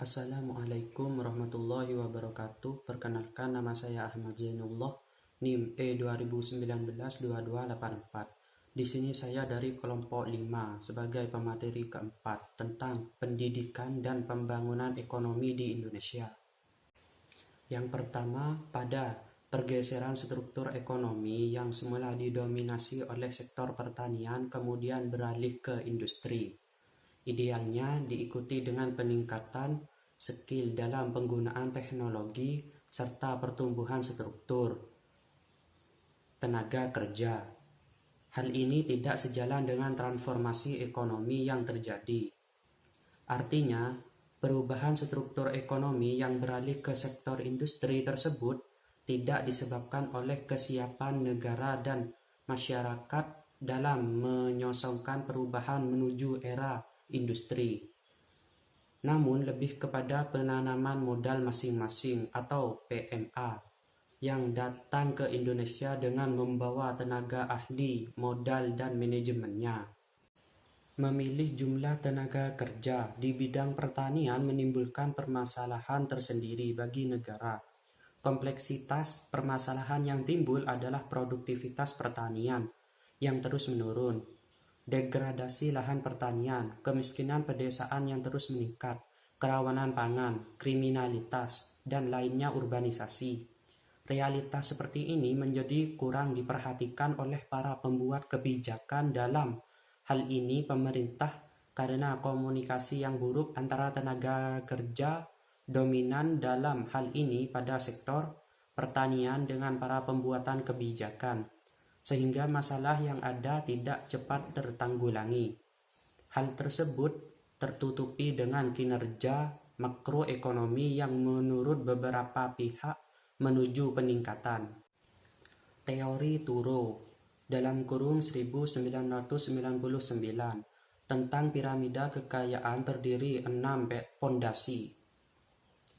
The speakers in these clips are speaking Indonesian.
Assalamualaikum warahmatullahi wabarakatuh. Perkenalkan, nama saya Ahmad Zainullah, NIM E2019-2284. Di sini saya dari kelompok 5 sebagai pemateri keempat tentang pendidikan dan pembangunan ekonomi di Indonesia. Yang pertama, pada pergeseran struktur ekonomi yang semula didominasi oleh sektor pertanian kemudian beralih ke industri. Idealnya diikuti dengan peningkatan skill dalam penggunaan teknologi serta pertumbuhan struktur tenaga kerja. Hal ini tidak sejalan dengan transformasi ekonomi yang terjadi. Artinya, perubahan struktur ekonomi yang beralih ke sektor industri tersebut tidak disebabkan oleh kesiapan negara dan masyarakat dalam menyongsongkan perubahan menuju era industri, namun lebih kepada penanaman modal masing-masing atau PMA yang datang ke Indonesia dengan membawa tenaga ahli, modal, dan manajemennya. Memilih jumlah tenaga kerja di bidang pertanian menimbulkan permasalahan tersendiri bagi negara. Kompleksitas permasalahan yang timbul adalah produktivitas pertanian yang terus menurun, degradasi lahan pertanian, kemiskinan pedesaan yang terus meningkat, kerawanan pangan, kriminalitas, dan lainnya urbanisasi. Realitas seperti ini menjadi kurang diperhatikan oleh para pembuat kebijakan. Dalam hal ini pemerintah, karena komunikasi yang buruk antara tenaga kerja dominan dalam hal ini pada sektor pertanian dengan para pembuatan kebijakan, sehingga masalah yang ada tidak cepat tertanggulangi. Hal tersebut tertutupi dengan kinerja makroekonomi yang menurut beberapa pihak menuju peningkatan. Teori Turo (1999) tentang piramida kekayaan terdiri 6 pondasi.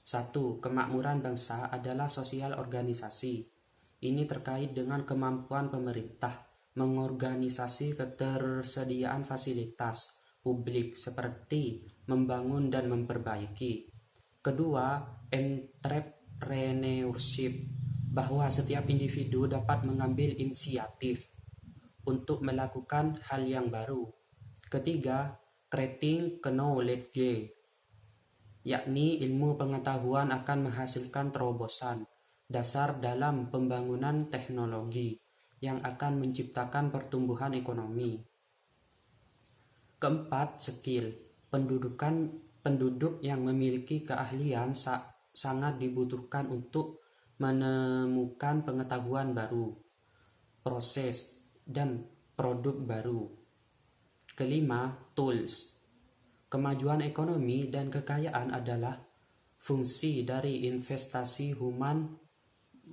1. Kemakmuran bangsa adalah sosial organisasi. Ini terkait dengan kemampuan pemerintah mengorganisasi ketersediaan fasilitas publik seperti membangun dan memperbaiki. Kedua, entrepreneurship, bahwa setiap individu dapat mengambil inisiatif untuk melakukan hal yang baru. Ketiga, creating knowledge, yakni ilmu pengetahuan akan menghasilkan terobosan dasar dalam pembangunan teknologi yang akan menciptakan pertumbuhan ekonomi. Keempat, skill. Penduduk yang memiliki keahlian sangat dibutuhkan untuk menemukan pengetahuan baru, proses, dan produk baru. Kelima, tools. Kemajuan ekonomi dan kekayaan adalah fungsi dari investasi human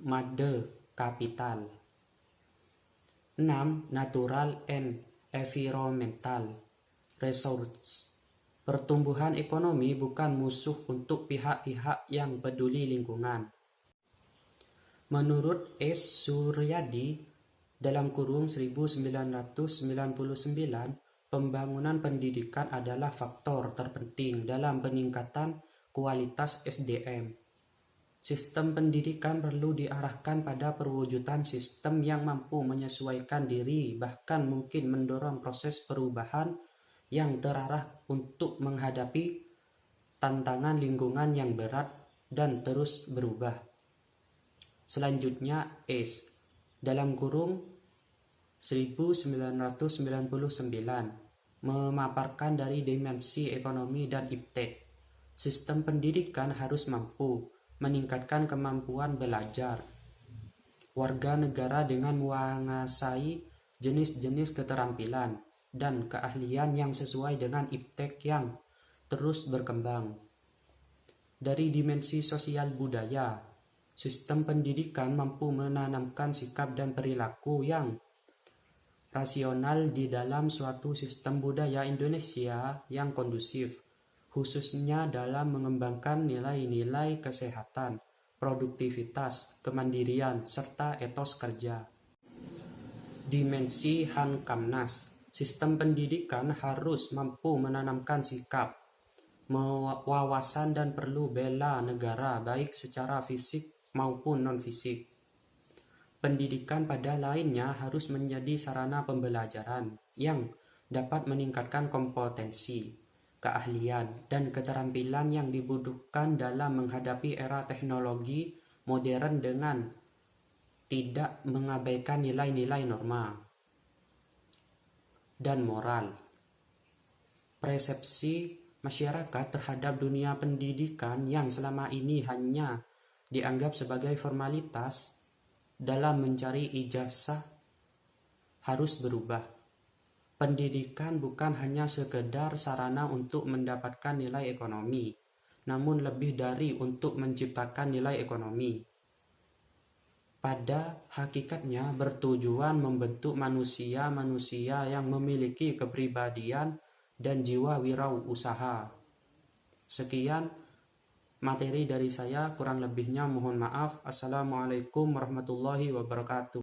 made capital. 6. Natural and environmental resources. Pertumbuhan ekonomi bukan musuh untuk pihak-pihak yang peduli lingkungan. Menurut S. Suryadi (1999), pembangunan pendidikan adalah faktor terpenting dalam peningkatan kualitas SDM. Sistem pendidikan perlu diarahkan pada perwujudan sistem yang mampu menyesuaikan diri, bahkan mungkin mendorong proses perubahan yang terarah untuk menghadapi tantangan lingkungan yang berat dan terus berubah. Selanjutnya, S. (1999) memaparkan dari dimensi ekonomi dan iptek. Sistem pendidikan harus mampu meningkatkan kemampuan belajar warga negara dengan menguasai jenis-jenis keterampilan dan keahlian yang sesuai dengan iptek yang terus berkembang. Dari dimensi sosial budaya, sistem pendidikan mampu menanamkan sikap dan perilaku yang rasional di dalam suatu sistem budaya Indonesia yang kondusif, khususnya dalam mengembangkan nilai-nilai kesehatan, produktivitas, kemandirian, serta etos kerja. Dimensi Hankamnas, sistem pendidikan harus mampu menanamkan sikap wawasan dan perlu bela negara baik secara fisik maupun non-fisik. Pendidikan pada lainnya harus menjadi sarana pembelajaran yang dapat meningkatkan kompetensi, keahlian, dan keterampilan yang dibutuhkan dalam menghadapi era teknologi modern dengan tidak mengabaikan nilai-nilai norma dan moral. Persepsi masyarakat terhadap dunia pendidikan yang selama ini hanya dianggap sebagai formalitas dalam mencari ijazah harus berubah. Pendidikan bukan hanya sekedar sarana untuk mendapatkan nilai ekonomi, namun lebih dari untuk menciptakan nilai ekonomi. Pada hakikatnya bertujuan membentuk manusia-manusia yang memiliki kepribadian dan jiwa wirausaha. Sekian materi dari saya, kurang lebihnya mohon maaf. Assalamualaikum warahmatullahi wabarakatuh.